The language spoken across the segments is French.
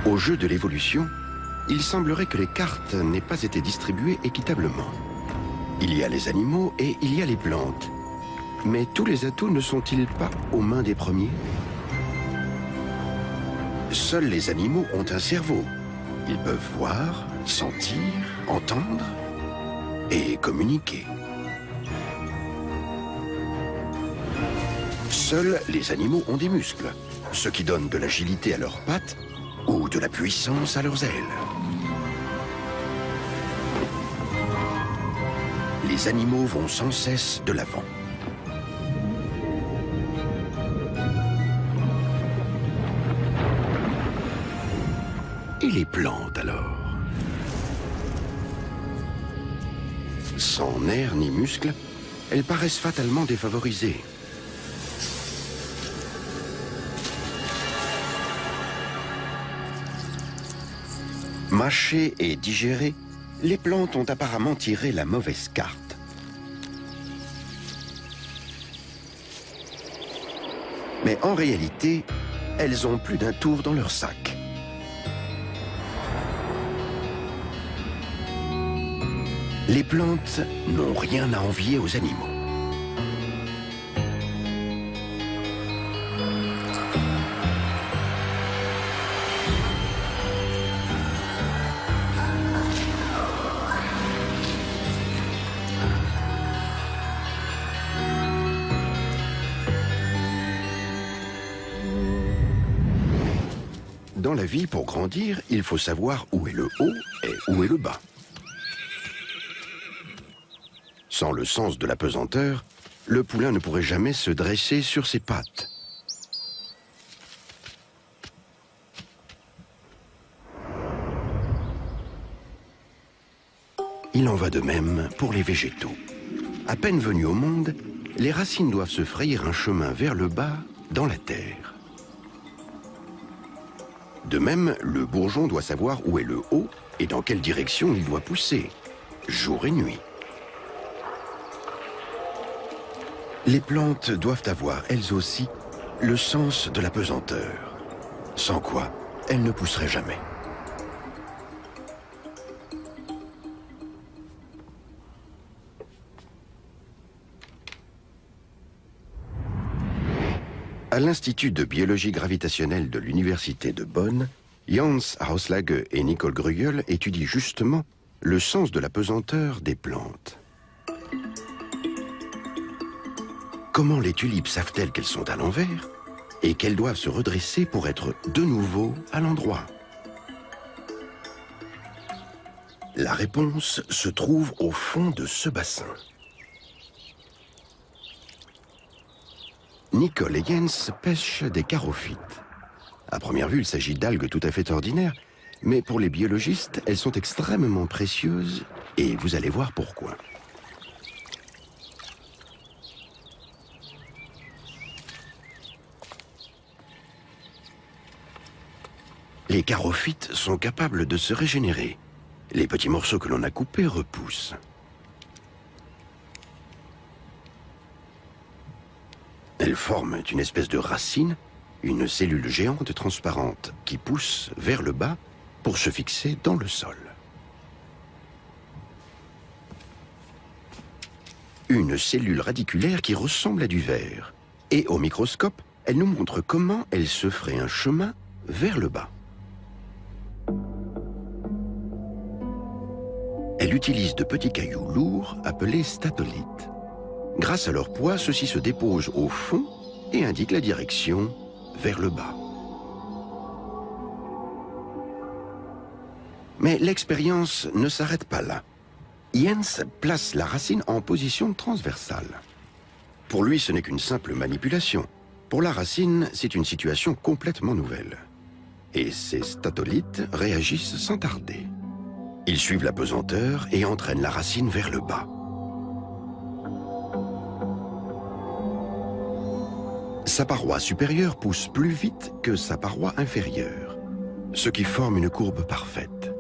Au jeu de l'évolution, il semblerait que les cartes n'aient pas été distribuées équitablement. Il y a les animaux et il y a les plantes. Mais tous les atouts ne sont-ils pas aux mains des premiers? Seuls les animaux ont un cerveau. Ils peuvent voir, sentir, entendre et communiquer. Seuls les animaux ont des muscles, ce qui donne de l'agilité à leurs pattes ou de la puissance à leurs ailes. Les animaux vont sans cesse de l'avant. Et les plantes alors? Sans nerfs ni muscles, elles paraissent fatalement défavorisées. Mâchées et digérées, les plantes ont apparemment tiré la mauvaise carte. Mais en réalité, elles ont plus d'un tour dans leur sac. Les plantes n'ont rien à envier aux animaux. Dans la vie, pour grandir, il faut savoir où est le haut et où est le bas. Sans le sens de la pesanteur, le poulain ne pourrait jamais se dresser sur ses pattes. Il en va de même pour les végétaux. À peine venus au monde, les racines doivent se frayer un chemin vers le bas dans la terre. De même, le bourgeon doit savoir où est le haut et dans quelle direction il doit pousser, jour et nuit. Les plantes doivent avoir, elles aussi, le sens de la pesanteur, sans quoi elles ne pousseraient jamais. À l'Institut de biologie gravitationnelle de l'Université de Bonn, Jans Hauslage et Nicole Grugel étudient justement le sens de la pesanteur des plantes. Comment les tulipes savent-elles qu'elles sont à l'envers et qu'elles doivent se redresser pour être de nouveau à l'endroit? La réponse se trouve au fond de ce bassin. Nicole et Jens pêchent des charophytes. À première vue, il s'agit d'algues tout à fait ordinaires, mais pour les biologistes, elles sont extrêmement précieuses et vous allez voir pourquoi. Les charophytes sont capables de se régénérer. Les petits morceaux que l'on a coupés repoussent. Elles forment une espèce de racine, une cellule géante transparente qui pousse vers le bas pour se fixer dans le sol. Une cellule radiculaire qui ressemble à du verre. Et au microscope, elle nous montre comment elle se ferait un chemin vers le bas. Elle utilise de petits cailloux lourds appelés statolites. Grâce à leur poids, ceux-ci se déposent au fond et indiquent la direction vers le bas. Mais l'expérience ne s'arrête pas là. Jens place la racine en position transversale. Pour lui, ce n'est qu'une simple manipulation. Pour la racine, c'est une situation complètement nouvelle. Et ces statolites réagissent sans tarder. Ils suivent la pesanteur et entraînent la racine vers le bas. Sa paroi supérieure pousse plus vite que sa paroi inférieure, ce qui forme une courbe parfaite.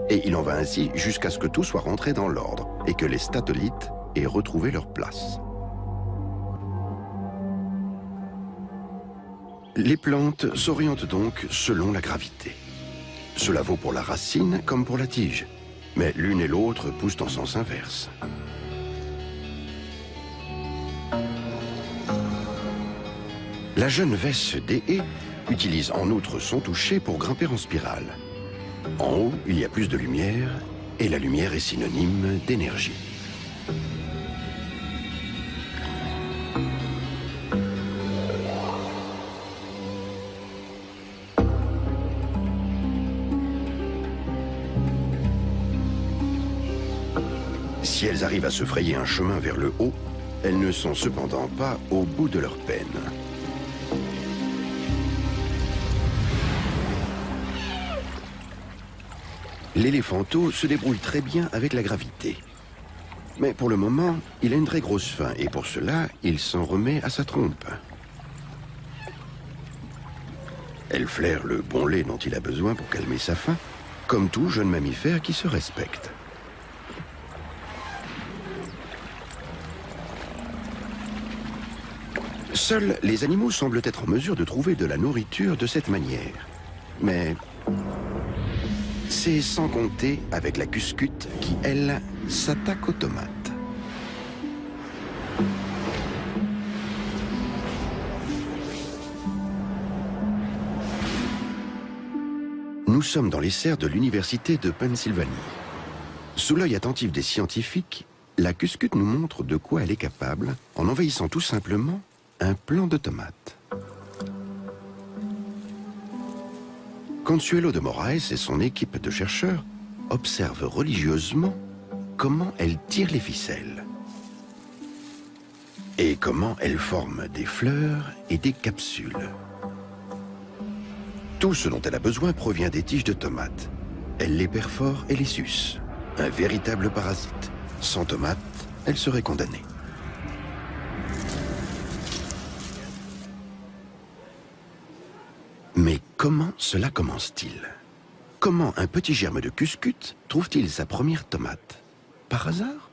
Et il en va ainsi jusqu'à ce que tout soit rentré dans l'ordre et que les statolites aient retrouvé leur place. Les plantes s'orientent donc selon la gravité. Cela vaut pour la racine comme pour la tige, mais l'une et l'autre poussent en sens inverse. La jeune vesse des haies utilise en outre son toucher pour grimper en spirale. En haut, il y a plus de lumière, et la lumière est synonyme d'énergie. Si elles arrivent à se frayer un chemin vers le haut, elles ne sont cependant pas au bout de leur peine. L'éléphanteau se débrouille très bien avec la gravité. Mais pour le moment, il a une très grosse faim et pour cela, il s'en remet à sa trompe. Elle flaire le bon lait dont il a besoin pour calmer sa faim, comme tout jeune mammifère qui se respecte. Seuls les animaux semblent être en mesure de trouver de la nourriture de cette manière. Mais c'est sans compter avec la cuscute qui, elle, s'attaque aux tomates. Nous sommes dans les serres de l'université de Pennsylvanie. Sous l'œil attentif des scientifiques, la cuscute nous montre de quoi elle est capable en envahissant tout simplement un plant de tomates. Consuelo de Moraes et son équipe de chercheurs observent religieusement comment elle tire les ficelles et comment elle forme des fleurs et des capsules. Tout ce dont elle a besoin provient des tiges de tomates. Elle les perfore et les suce. Un véritable parasite. Sans tomates, elle serait condamnée. Mais comment cela commence-t-il? Comment un petit germe de cuscute trouve-t-il sa première tomate? Par hasard?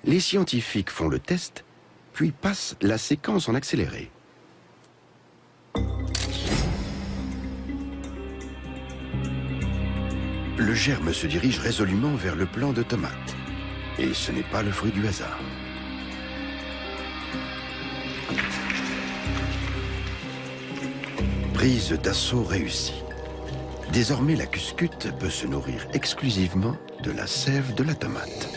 Les scientifiques font le test, puis passent la séquence en accéléré. Le germe se dirige résolument vers le plant de tomate. Et ce n'est pas le fruit du hasard. Prise d'assaut réussie. Désormais, la cuscute peut se nourrir exclusivement de la sève de la tomate.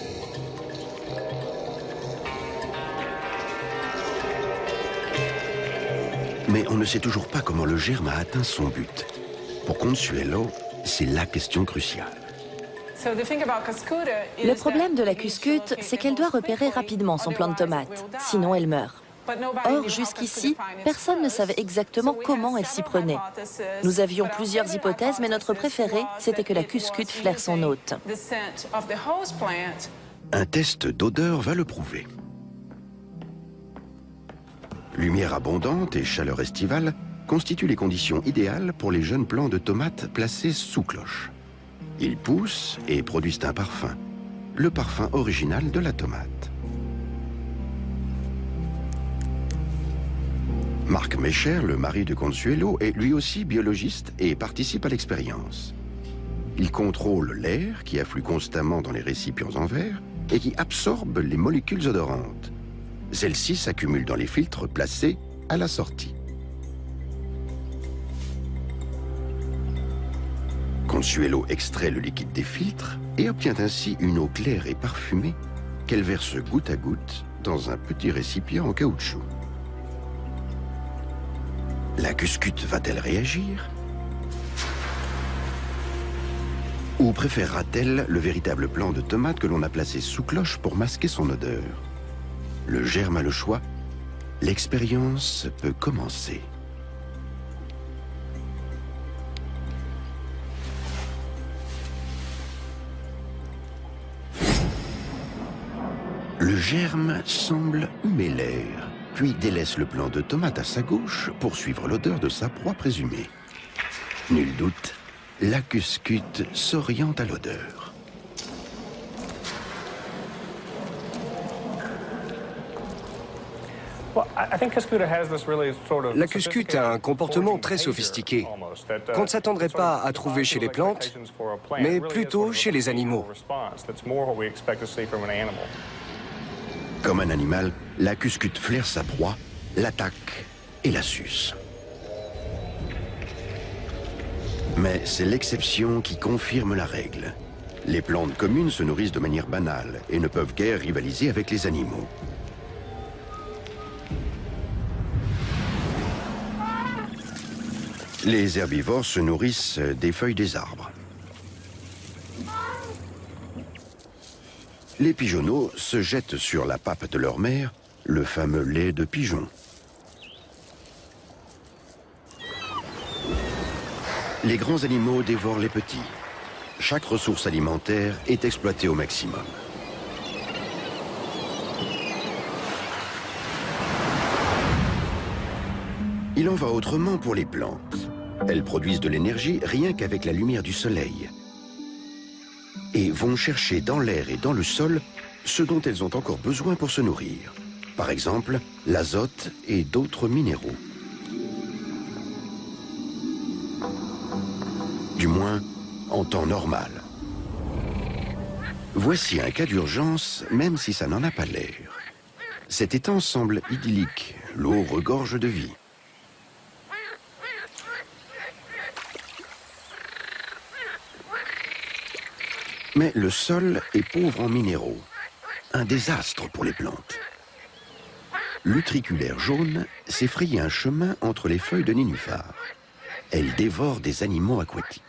Mais on ne sait toujours pas comment le germe a atteint son but. Pour Consuelo, c'est la question cruciale. Le problème de la cuscute, c'est qu'elle doit repérer rapidement son plant de tomate, sinon elle meurt. Or, jusqu'ici, personne ne savait exactement comment elle s'y prenait. Nous avions plusieurs hypothèses, mais notre préférée, c'était que la cuscute flaire son hôte. Un test d'odeur va le prouver. Lumière abondante et chaleur estivale constituent les conditions idéales pour les jeunes plants de tomates placés sous cloche. Ils poussent et produisent un parfum, le parfum original de la tomate. Marc Mecher, le mari de Consuelo, est lui aussi biologiste et participe à l'expérience. Il contrôle l'air qui afflue constamment dans les récipients en verre et qui absorbe les molécules odorantes. Celles-ci s'accumulent dans les filtres placés à la sortie. Consuelo extrait le liquide des filtres et obtient ainsi une eau claire et parfumée qu'elle verse goutte à goutte dans un petit récipient en caoutchouc. La cuscute va-t-elle réagir? Ou préférera-t-elle le véritable plant de tomate que l'on a placé sous cloche pour masquer son odeur? Le germe a le choix. L'expérience peut commencer. Le germe semble humer l'air, puis délaisse le plant de tomate à sa gauche pour suivre l'odeur de sa proie présumée. Nul doute, la cuscute s'oriente à l'odeur. La cuscute a un comportement très sophistiqué qu'on ne s'attendrait pas à trouver chez les plantes, mais plutôt chez les animaux. Comme un animal, la cuscute flaire sa proie, l'attaque et la suce. Mais c'est l'exception qui confirme la règle. Les plantes communes se nourrissent de manière banale et ne peuvent guère rivaliser avec les animaux. Les herbivores se nourrissent des feuilles des arbres. Les pigeonneaux se jettent sur la pape de leur mère, le fameux lait de pigeon. Les grands animaux dévorent les petits. Chaque ressource alimentaire est exploitée au maximum. Il en va autrement pour les plantes. Elles produisent de l'énergie rien qu'avec la lumière du soleil et vont chercher dans l'air et dans le sol ce dont elles ont encore besoin pour se nourrir. Par exemple, l'azote et d'autres minéraux. Du moins, en temps normal. Voici un cas d'urgence, même si ça n'en a pas l'air. Cet étang semble idyllique, l'eau regorge de vie. Mais le sol est pauvre en minéraux. Un désastre pour les plantes. L'utriculaire jaune s'est frayé un chemin entre les feuilles de nénuphar. Elle dévore des animaux aquatiques.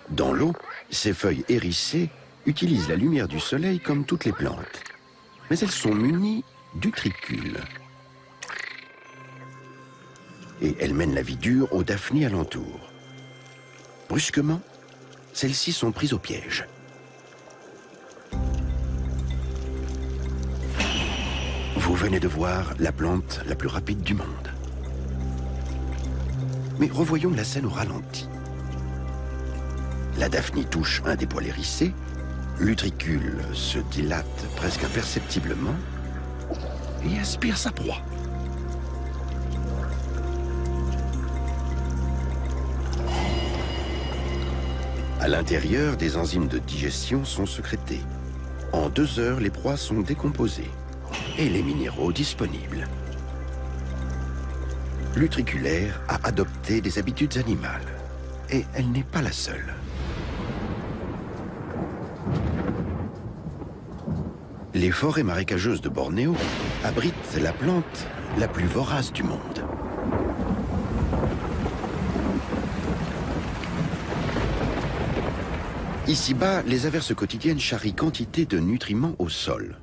Dans l'eau, ces feuilles hérissées utilisent la lumière du soleil comme toutes les plantes. Mais elles sont munies d'utricules. Et elles mènent la vie dure aux daphnies alentour. Brusquement, celles-ci sont prises au piège. Vous venez de voir la plante la plus rapide du monde. Mais revoyons la scène au ralenti. La daphnie touche un des poils hérissés, l'utricule se dilate presque imperceptiblement et aspire sa proie. À l'intérieur, des enzymes de digestion sont sécrétées. En 2 heures, les proies sont décomposées et les minéraux disponibles. L'utriculaire a adopté des habitudes animales et elle n'est pas la seule. Les forêts marécageuses de Bornéo abritent la plante la plus vorace du monde. Ici-bas, les averses quotidiennes charrient quantité de nutriments au sol.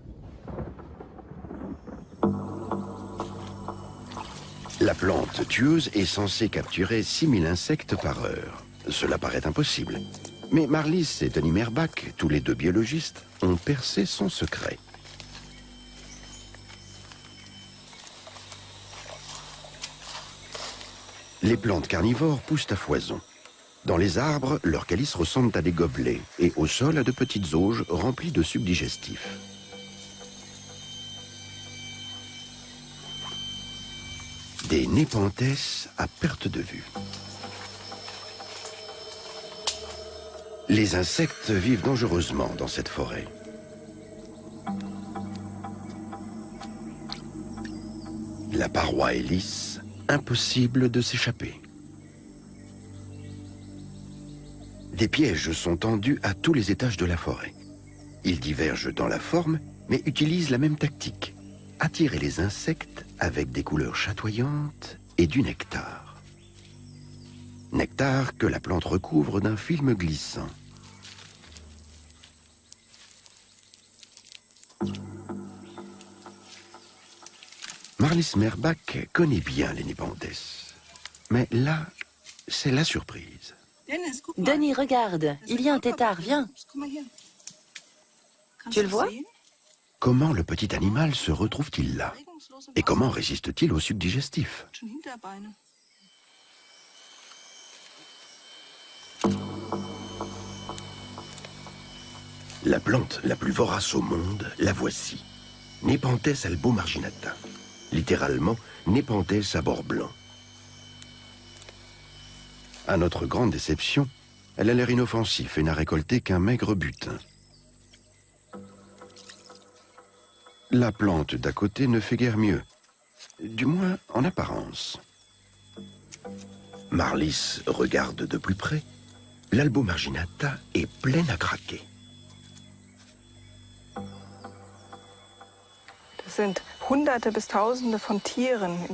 La plante tueuse est censée capturer 6000 insectes par heure. Cela paraît impossible. Mais Marlis et Denis Merbach, tous les deux biologistes, ont percé son secret. Les plantes carnivores poussent à foison. Dans les arbres, leurs calices ressemblent à des gobelets et au sol à de petites auges remplies de sucs digestifs. Des népenthès à perte de vue. Les insectes vivent dangereusement dans cette forêt. La paroi est lisse, impossible de s'échapper. Des pièges sont tendus à tous les étages de la forêt. Ils divergent dans la forme, mais utilisent la même tactique. Attirer les insectes avec des couleurs chatoyantes et du nectar. Nectar que la plante recouvre d'un film glissant. Marlis Merbach connaît bien les népenthès. Mais là, c'est la surprise. Denis, regarde, il y a un tétard, viens. Tu le vois? Comment le petit animal se retrouve-t-il là? Et comment résiste-t-il au suc digestif? La plante la plus vorace au monde, la voici. Nepenthes albomarginata. Littéralement, Nepenthes à bord blanc. À notre grande déception, elle a l'air inoffensif et n'a récolté qu'un maigre butin. La plante d'à côté ne fait guère mieux, du moins en apparence. Marlis regarde de plus près. L'albomarginata est pleine à craquer.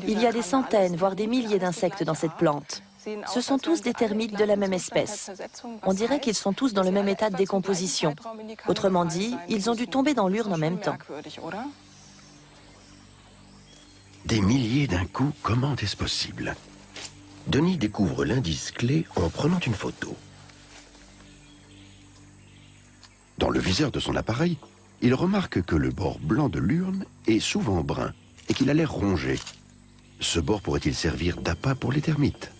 Il y a des centaines, voire des milliers d'insectes dans cette plante. Ce sont tous des termites de la même espèce. On dirait qu'ils sont tous dans le même état de décomposition. Autrement dit, ils ont dû tomber dans l'urne en même temps. Des milliers d'un coup, comment est-ce possible? Denis découvre l'indice clé en prenant une photo. Dans le viseur de son appareil, il remarque que le bord blanc de l'urne est souvent brun et qu'il a l'air rongé. Ce bord pourrait-il servir d'appât pour les termites?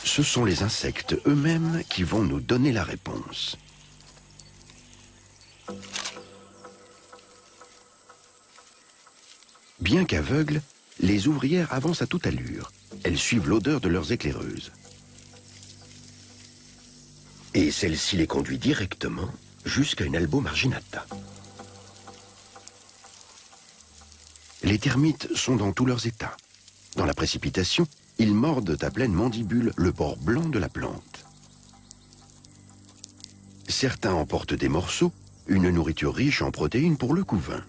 Ce sont les insectes eux-mêmes qui vont nous donner la réponse. Bien qu'aveugles, les ouvrières avancent à toute allure. Elles suivent l'odeur de leurs éclaireuses. Et celle-ci les conduit directement jusqu'à une albomarginata. Les termites sont dans tous leurs états. Dans la précipitation, ils mordent à pleine mandibule le bord blanc de la plante. Certains emportent des morceaux, une nourriture riche en protéines pour le couvain.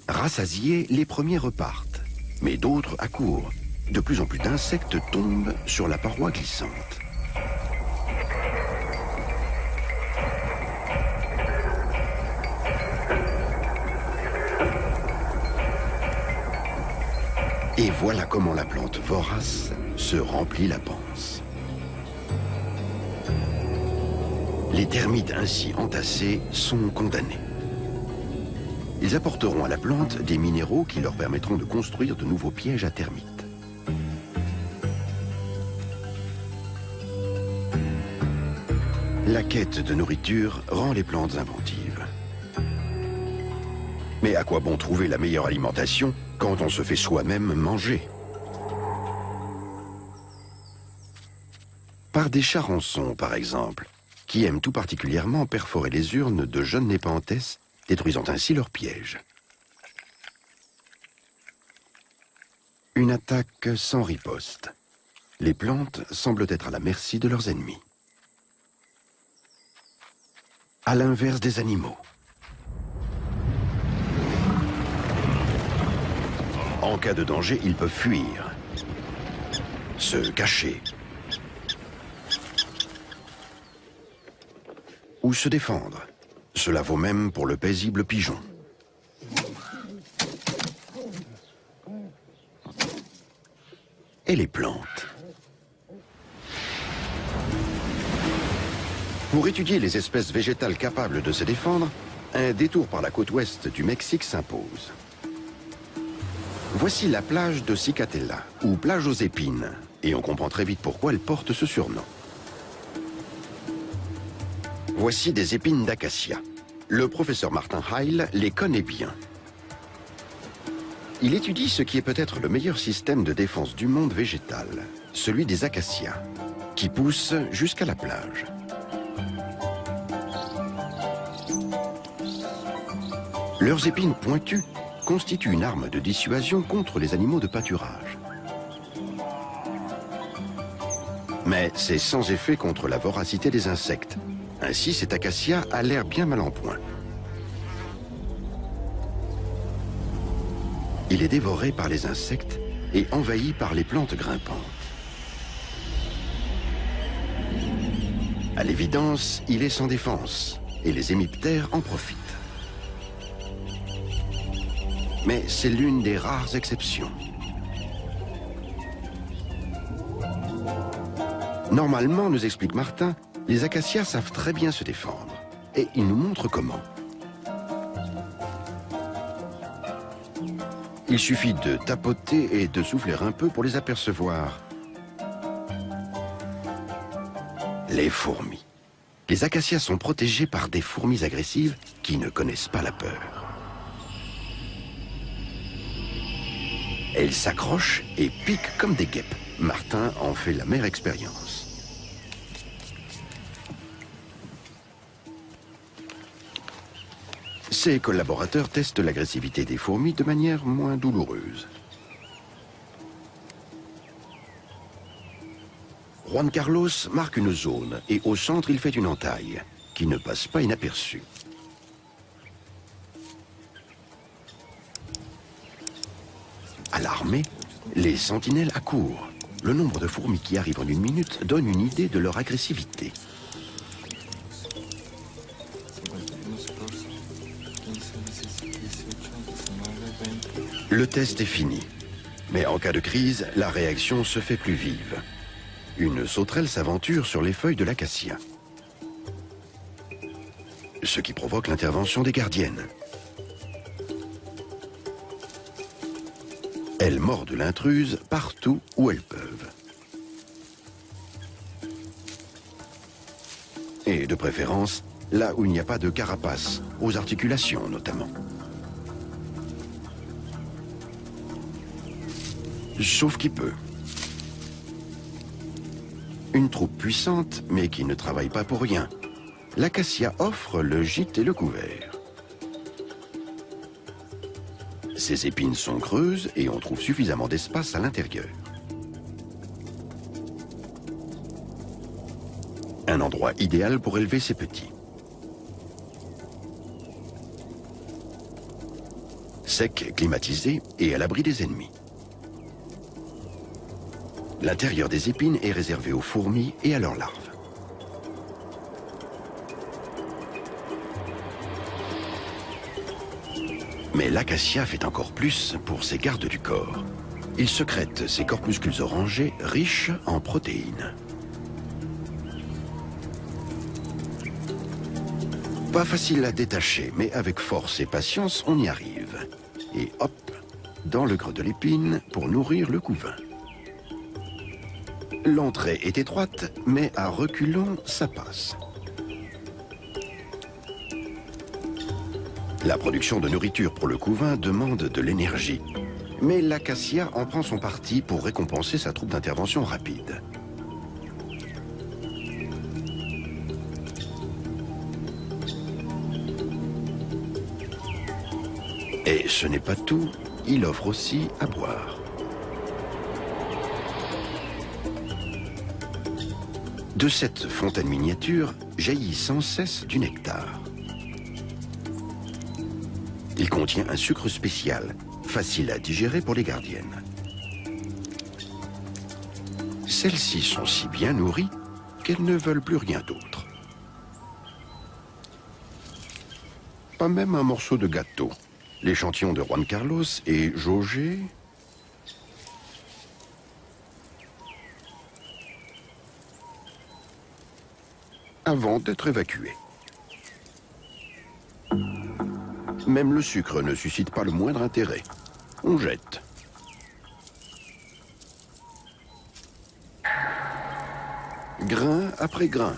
Rassasiés, les premiers repartent, mais d'autres accourent. De plus en plus d'insectes tombent sur la paroi glissante. Et voilà comment la plante vorace se remplit la panse. Les termites ainsi entassés sont condamnés. Ils apporteront à la plante des minéraux qui leur permettront de construire de nouveaux pièges à termites. La quête de nourriture rend les plantes inventives. Mais à quoi bon trouver la meilleure alimentation quand on se fait soi-même manger? Par des charançons, par exemple, qui aiment tout particulièrement perforer les urnes de jeunes Nepenthes, détruisant ainsi leurs pièges. Une attaque sans riposte. Les plantes semblent être à la merci de leurs ennemis. À l'inverse des animaux. En cas de danger, ils peuvent fuir, se cacher ou se défendre. Cela vaut même pour le paisible pigeon. Et les plantes. Pour étudier les espèces végétales capables de se défendre, un détour par la côte ouest du Mexique s'impose. Voici la plage de Cicatela, ou plage aux épines, et on comprend très vite pourquoi elle porte ce surnom. Voici des épines d'acacia. Le professeur Martin Heil les connaît bien. Il étudie ce qui est peut-être le meilleur système de défense du monde végétal, celui des acacias, qui poussent jusqu'à la plage. Leurs épines pointues constituent une arme de dissuasion contre les animaux de pâturage. Mais c'est sans effet contre la voracité des insectes. Ainsi, cet acacia a l'air bien mal en point. Il est dévoré par les insectes et envahi par les plantes grimpantes. À l'évidence, il est sans défense et les hémiptères en profitent. Mais c'est l'une des rares exceptions. Normalement, nous explique Martin, les acacias savent très bien se défendre. Et il nous montre comment. Il suffit de tapoter et de souffler un peu pour les apercevoir. Les fourmis. Les acacias sont protégés par des fourmis agressives qui ne connaissent pas la peur. Elles s'accrochent et piquent comme des guêpes. Martin en fait la mère expérience. Ses collaborateurs testent l'agressivité des fourmis de manière moins douloureuse. Juan Carlos marque une zone et au centre il fait une entaille qui ne passe pas inaperçue. À l'armée, les sentinelles accourent. Le nombre de fourmis qui arrivent en une minute donne une idée de leur agressivité. Le test est fini. Mais en cas de crise, la réaction se fait plus vive. Une sauterelle s'aventure sur les feuilles de l'acacia. Ce qui provoque l'intervention des gardiennes. Elles mordent l'intruse partout où elles peuvent. Et de préférence, là où il n'y a pas de carapace, aux articulations notamment. Sauf qui peut. Une troupe puissante, mais qui ne travaille pas pour rien. L'acacia offre le gîte et le couvert. Ses épines sont creuses et on trouve suffisamment d'espace à l'intérieur. Un endroit idéal pour élever ses petits. Sec, climatisé et à l'abri des ennemis. L'intérieur des épines est réservé aux fourmis et à leurs larves. Mais l'acacia fait encore plus pour ses gardes du corps. Il sécrète ses corpuscules orangés riches en protéines. Pas facile à détacher, mais avec force et patience, on y arrive. Et hop, dans le creux de l'épine pour nourrir le couvain. L'entrée est étroite, mais à reculons, ça passe. La production de nourriture pour le couvain demande de l'énergie. Mais l'acacia en prend son parti pour récompenser sa troupe d'intervention rapide. Et ce n'est pas tout, il offre aussi à boire. De cette fontaine miniature jaillit sans cesse du nectar. Il contient un sucre spécial, facile à digérer pour les gardiennes. Celles-ci sont si bien nourries qu'elles ne veulent plus rien d'autre. Pas même un morceau de gâteau. L'échantillon de Juan Carlos est jaugé avant d'être évacué. Même le sucre ne suscite pas le moindre intérêt. On jette. Grain après grain.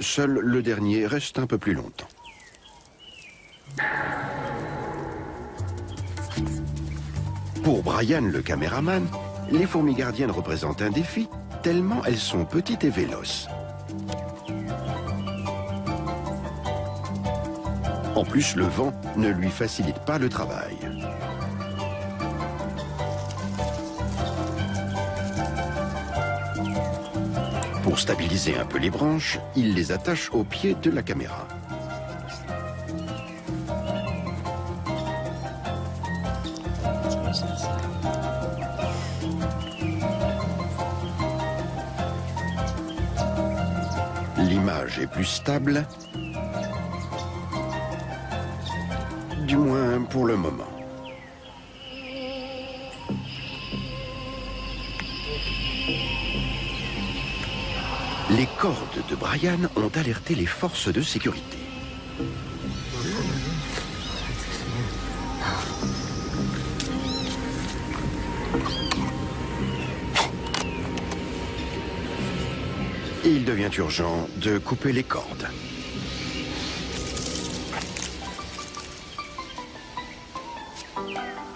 Seul le dernier reste un peu plus longtemps. Pour Brian, le caméraman, les fourmis gardiennes représentent un défi, tellement elles sont petites et véloces. En plus, le vent ne lui facilite pas le travail. Pour stabiliser un peu les branches, il les attache au pied de la caméra. L'image est plus stable, du moins pour le moment. Les cordes de Brian ont alerté les forces de sécurité. Et il devient urgent de couper les cordes.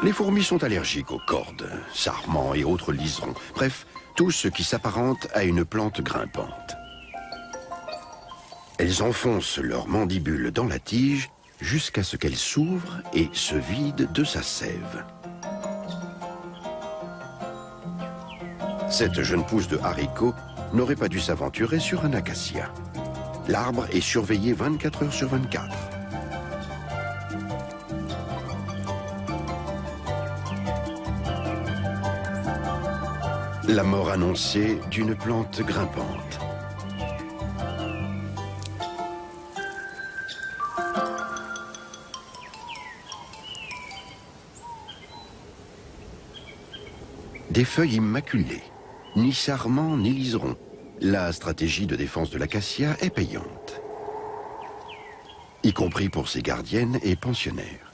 Les fourmis sont allergiques aux cordes, sarments et autres liserons. Bref, tout ce qui s'apparente à une plante grimpante. Elles enfoncent leurs mandibules dans la tige jusqu'à ce qu'elle s'ouvre et se vide de sa sève. Cette jeune pousse de haricot n'aurait pas dû s'aventurer sur un acacia. L'arbre est surveillé 24 heures sur 24. La mort annoncée d'une plante grimpante. Des feuilles immaculées, ni sarment ni liseron. La stratégie de défense de l'acacia est payante, y compris pour ses gardiennes et pensionnaires.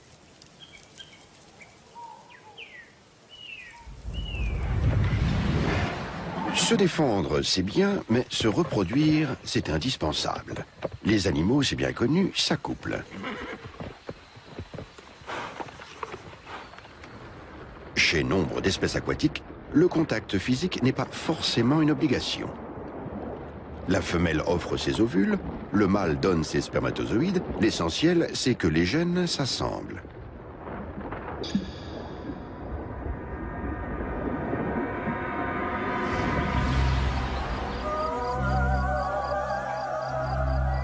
Se défendre, c'est bien, mais se reproduire, c'est indispensable. Les animaux, c'est bien connu, s'accouplent. Chez nombre d'espèces aquatiques, le contact physique n'est pas forcément une obligation. La femelle offre ses ovules, le mâle donne ses spermatozoïdes, l'essentiel, c'est que les gènes s'assemblent.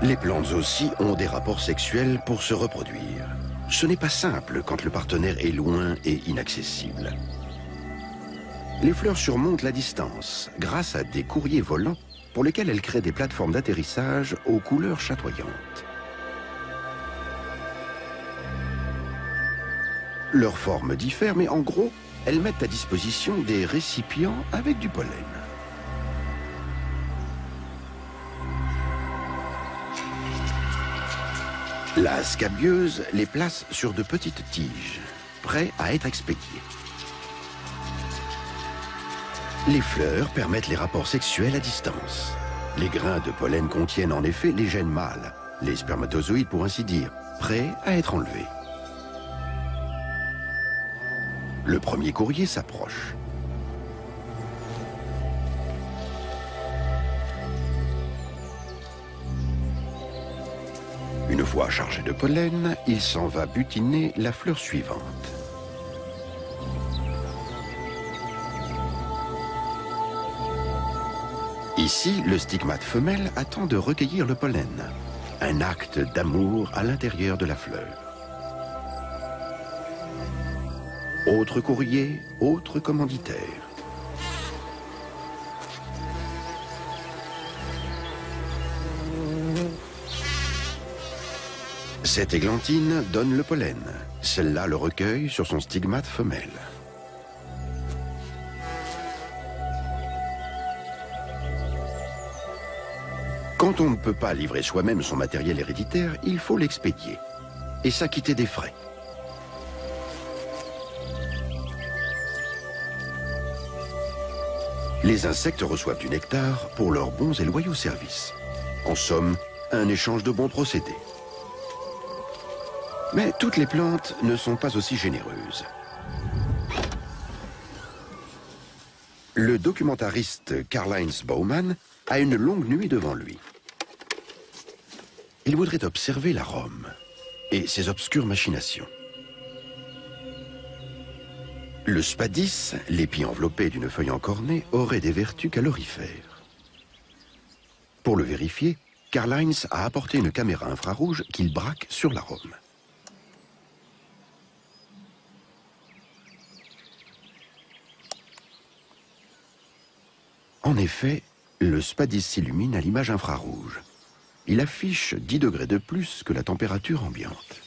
Les plantes aussi ont des rapports sexuels pour se reproduire. Ce n'est pas simple quand le partenaire est loin et inaccessible. Les fleurs surmontent la distance grâce à des courriers volants pour lesquels elles créent des plateformes d'atterrissage aux couleurs chatoyantes. Leur forme diffère, mais en gros, elles mettent à disposition des récipients avec du pollen. La scabieuse les place sur de petites tiges, prêts à être expédiées. Les fleurs permettent les rapports sexuels à distance. Les grains de pollen contiennent en effet les gènes mâles, les spermatozoïdes pour ainsi dire, prêts à être enlevés. Le premier courrier s'approche. Une fois chargé de pollen, il s'en va butiner la fleur suivante. Ici, le stigmate femelle attend de recueillir le pollen, un acte d'amour à l'intérieur de la fleur. Autre courrier, autre commanditaire. Cette églantine donne le pollen. Celle-là le recueille sur son stigmate femelle. Quand on ne peut pas livrer soi-même son matériel héréditaire, il faut l'expédier et s'acquitter des frais. Les insectes reçoivent du nectar pour leurs bons et loyaux services. En somme, un échange de bons procédés. Mais toutes les plantes ne sont pas aussi généreuses. Le documentariste Karl-Heinz Baumann a une longue nuit devant lui. Il voudrait observer l'arôme et ses obscures machinations. Le spadis, l'épi enveloppé d'une feuille encornée, aurait des vertus calorifères. Pour le vérifier, Karl-Heinz a apporté une caméra infrarouge qu'il braque sur l'arôme. En effet, le spadis s'illumine à l'image infrarouge. Il affiche 10 degrés de plus que la température ambiante.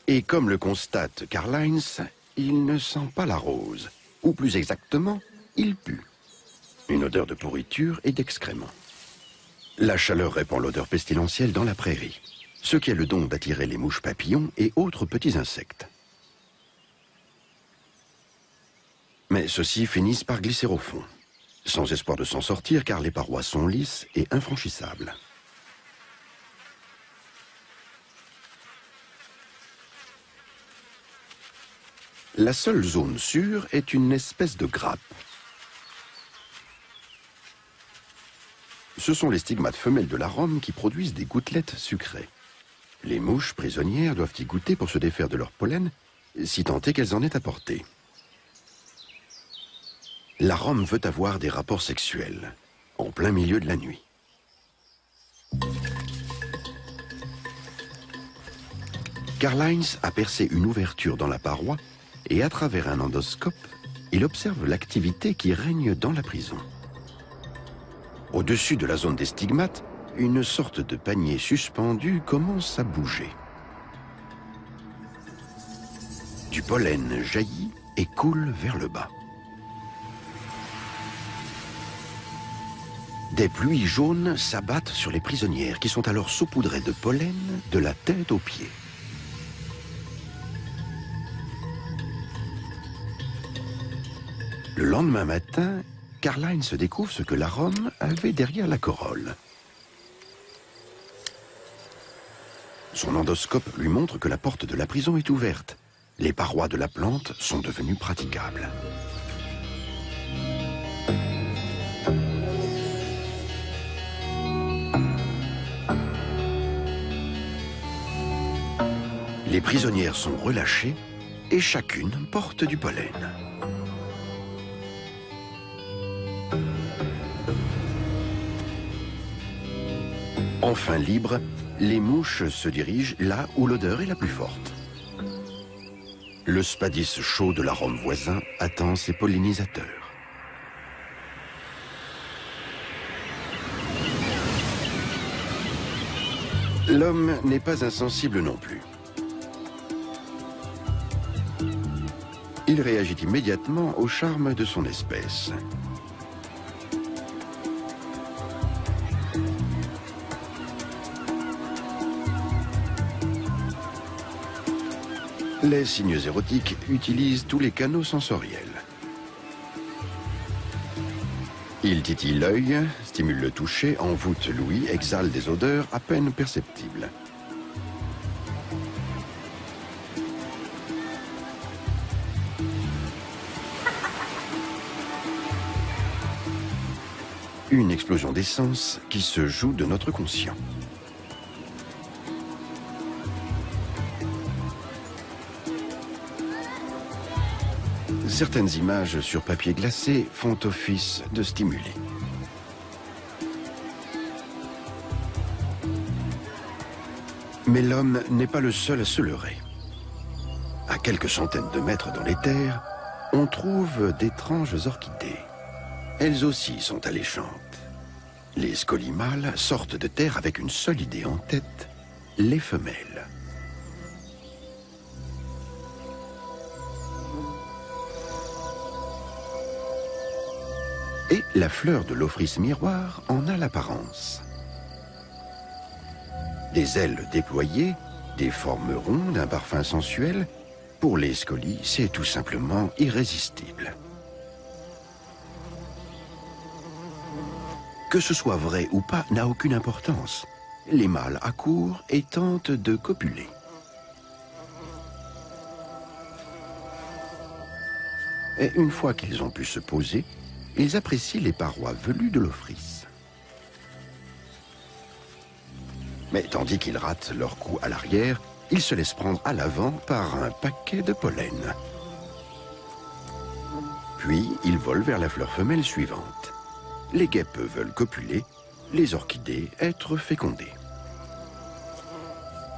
Et comme le constate Karl-Heinz, il ne sent pas la rose, ou plus exactement, il pue. Une odeur de pourriture et d'excréments. La chaleur répand l'odeur pestilentielle dans la prairie, ce qui a le don d'attirer les mouches papillons et autres petits insectes. Mais ceux-ci finissent par glisser au fond. sans espoir de s'en sortir car les parois sont lisses et infranchissables. La seule zone sûre est une espèce de grappe. Ce sont les stigmates femelles de la rome qui produisent des gouttelettes sucrées. Les mouches prisonnières doivent y goûter pour se défaire de leur pollen, si tant est qu'elles en aient apporté. La rome veut avoir des rapports sexuels, en plein milieu de la nuit. Karl-Heinz a percé une ouverture dans la paroi et à travers un endoscope, il observe l'activité qui règne dans la prison. Au-dessus de la zone des stigmates, une sorte de panier suspendu commence à bouger. Du pollen jaillit et coule vers le bas. Des pluies jaunes s'abattent sur les prisonnières qui sont alors saupoudrées de pollen de la tête aux pieds. Le lendemain matin, Karl-Heinz découvre ce que la rome avait derrière la corolle. Son endoscope lui montre que la porte de la prison est ouverte. Les parois de la plante sont devenues praticables. Les prisonnières sont relâchées et chacune porte du pollen. Enfin libres, les mouches se dirigent là où l'odeur est la plus forte. Le spadis chaud de la rome voisin attend ses pollinisateurs. L'homme n'est pas insensible non plus. Il réagit immédiatement au charme de son espèce. Les signes érotiques utilisent tous les canaux sensoriels. Il titille l'œil, stimule le toucher, envoûte l'ouïe, exhale des odeurs à peine perceptibles. Une explosion d'essence qui se joue de notre conscient. Certaines images sur papier glacé font office de stimuli. Mais l'homme n'est pas le seul à se leurrer. À quelques centaines de mètres dans les terres, on trouve d'étranges orchidées. Elles aussi sont alléchantes. Les scolies mâles sortent de terre avec une seule idée en tête, les femelles. Et la fleur de l'ophrys miroir en a l'apparence. Des ailes déployées, des formes rondes, un parfum sensuel. Pour les scolies, c'est tout simplement irrésistible. Que ce soit vrai ou pas n'a aucune importance. Les mâles accourent et tentent de copuler. Et une fois qu'ils ont pu se poser, ils apprécient les parois velues de l'ophrys. Mais tandis qu'ils ratent leur coup à l'arrière, ils se laissent prendre à l'avant par un paquet de pollen. Puis, ils volent vers la fleur femelle suivante. Les guêpes veulent copuler, les orchidées être fécondées.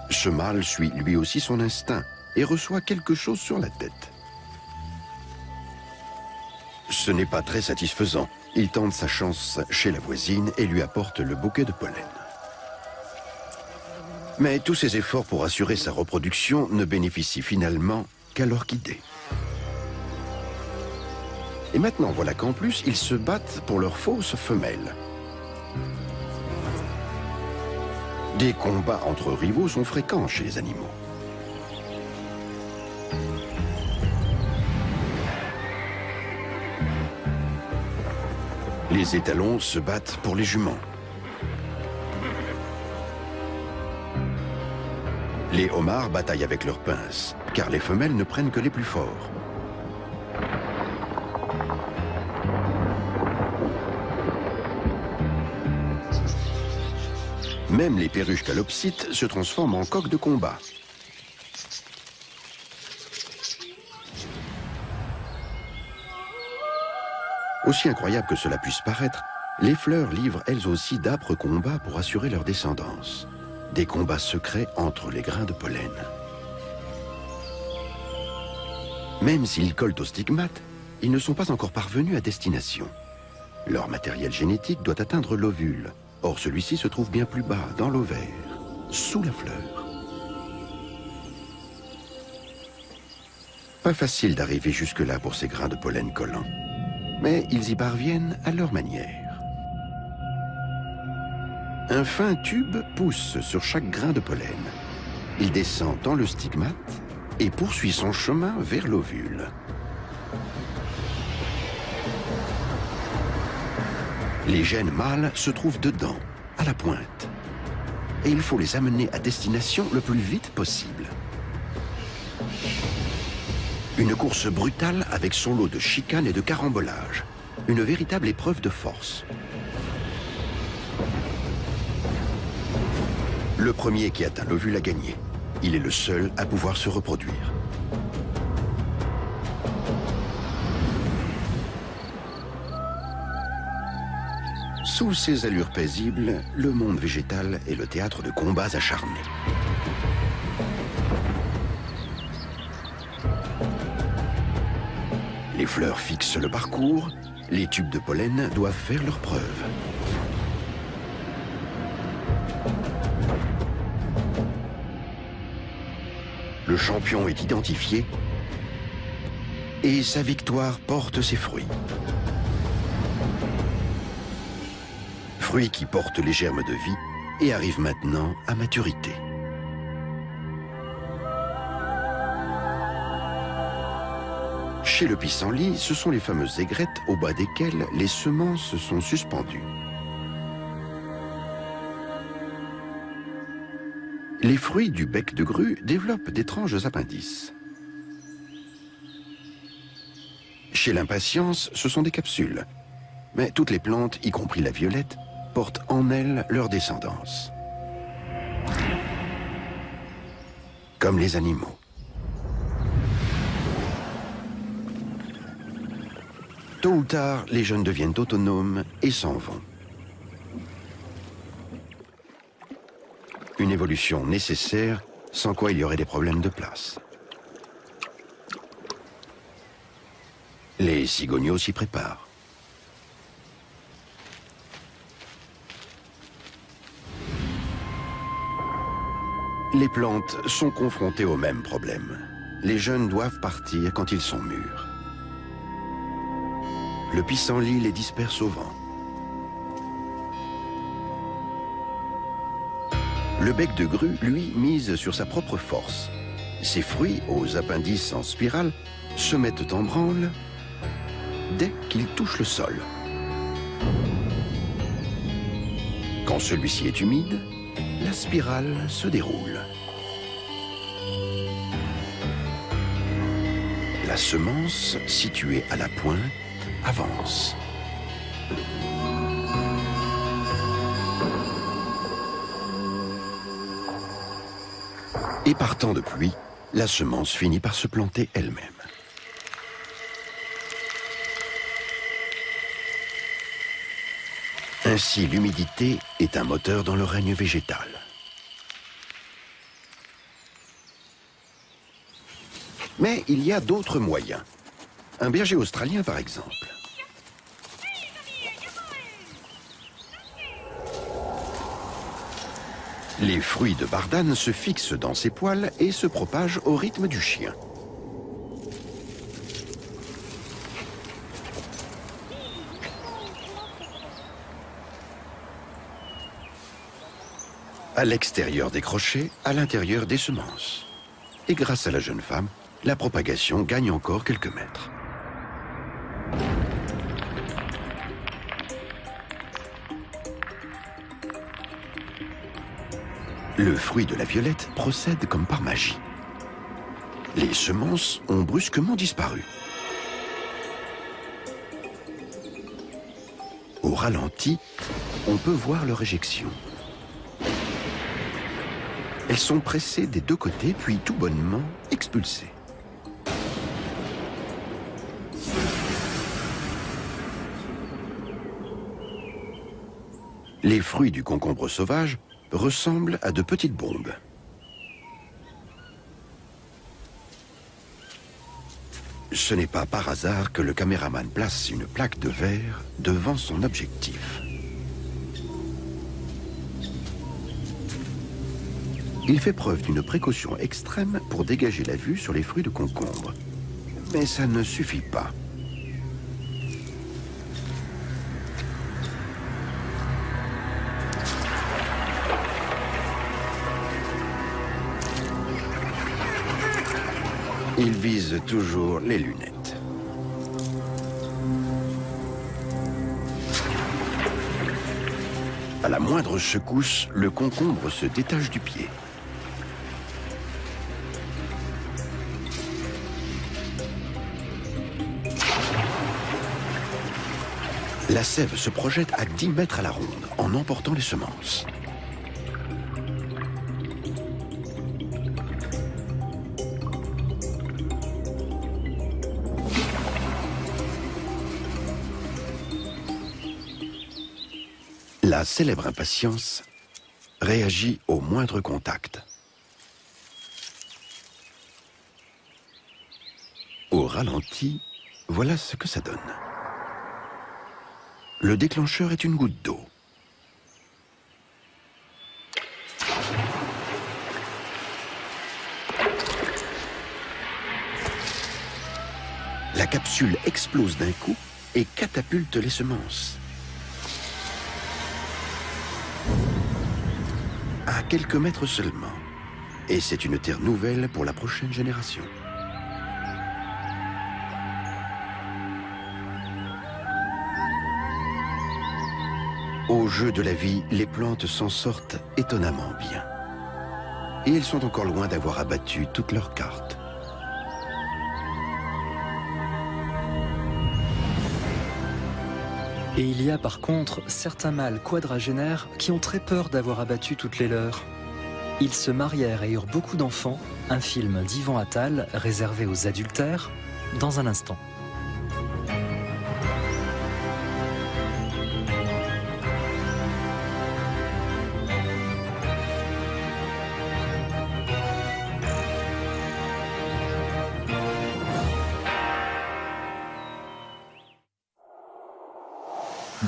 Ce mâle suit lui aussi son instinct et reçoit quelque chose sur la tête. Ce n'est pas très satisfaisant. Il tente sa chance chez la voisine et lui apporte le bouquet de pollen. Mais tous ses efforts pour assurer sa reproduction ne bénéficient finalement qu'à l'orchidée. Et maintenant, voilà qu'en plus, ils se battent pour leurs fausses femelles. Des combats entre rivaux sont fréquents chez les animaux. Les étalons se battent pour les juments. Les homards bataillent avec leurs pinces, car les femelles ne prennent que les plus forts. Même les perruches calopsites se transforment en coqs de combat. Aussi incroyable que cela puisse paraître, les fleurs livrent elles aussi d'âpres combats pour assurer leur descendance. Des combats secrets entre les grains de pollen. Même s'ils collent aux stigmates, ils ne sont pas encore parvenus à destination. Leur matériel génétique doit atteindre l'ovule. Or, celui-ci se trouve bien plus bas, dans l'ovaire, sous la fleur. Pas facile d'arriver jusque-là pour ces grains de pollen collants. Mais ils y parviennent à leur manière. Un fin tube pousse sur chaque grain de pollen. Il descend dans le stigmate et poursuit son chemin vers l'ovule. Les gènes mâles se trouvent dedans, à la pointe. Et il faut les amener à destination le plus vite possible. Une course brutale avec son lot de chicanes et de carambolages. Une véritable épreuve de force. Le premier qui atteint l'ovule a gagné. Il est le seul à pouvoir se reproduire. Sous ces allures paisibles, le monde végétal est le théâtre de combats acharnés. Les fleurs fixent le parcours, les tubes de pollen doivent faire leurs preuves. Le champion est identifié et sa victoire porte ses fruits. Fruits qui portent les germes de vie et arrivent maintenant à maturité. Chez le pissenlit, ce sont les fameuses aigrettes au bas desquelles les semences sont suspendues. Les fruits du bec de grue développent d'étranges appendices. Chez l'impatience, ce sont des capsules. Mais toutes les plantes, y compris la violette, portent en elles leur descendance. Comme les animaux. Tôt ou tard, les jeunes deviennent autonomes et s'en vont. Une évolution nécessaire, sans quoi il y aurait des problèmes de place. Les cigogneaux s'y préparent. Les plantes sont confrontées au même problème. Les jeunes doivent partir quand ils sont mûrs. Le pissenlit les disperse au vent. Le bec de grue, lui, mise sur sa propre force. Ses fruits, aux appendices en spirale, se mettent en branle dès qu'ils touchent le sol. Quand celui-ci est humide, la spirale se déroule. La semence, située à la pointe, avance. Et par temps de pluie, la semence finit par se planter elle-même. Ainsi, l'humidité est un moteur dans le règne végétal. Mais il y a d'autres moyens. Un berger australien, par exemple. Les fruits de bardane se fixent dans ses poils et se propagent au rythme du chien. À l'extérieur des crochets, à l'intérieur des semences. Et grâce à la jeune femme, la propagation gagne encore quelques mètres. Le fruit de la violette procède comme par magie. Les semences ont brusquement disparu. Au ralenti, on peut voir leur éjection. Elles sont pressées des deux côtés, puis tout bonnement expulsées. Les fruits du concombre sauvage ressemblent à de petites bombes. Ce n'est pas par hasard que le caméraman place une plaque de verre devant son objectif. Il fait preuve d'une précaution extrême pour dégager la vue sur les fruits de concombre. Mais ça ne suffit pas. Il vise toujours les lunettes. À la moindre secousse, le concombre se détache du pied. La sève se projette à 10 mètres à la ronde, en emportant les semences. La célèbre impatience réagit au moindre contact. Au ralenti, voilà ce que ça donne. Le déclencheur est une goutte d'eau. La capsule explose d'un coup et catapulte les semences. À quelques mètres seulement. Et c'est une terre nouvelle pour la prochaine génération. Au jeu de la vie, les plantes s'en sortent étonnamment bien. Et elles sont encore loin d'avoir abattu toutes leurs cartes. Et il y a par contre certains mâles quadragénaires qui ont très peur d'avoir abattu toutes les leurs. Ils se marièrent et eurent beaucoup d'enfants, un film d'Yvan Attal réservé aux adultères, dans un instant.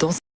Dans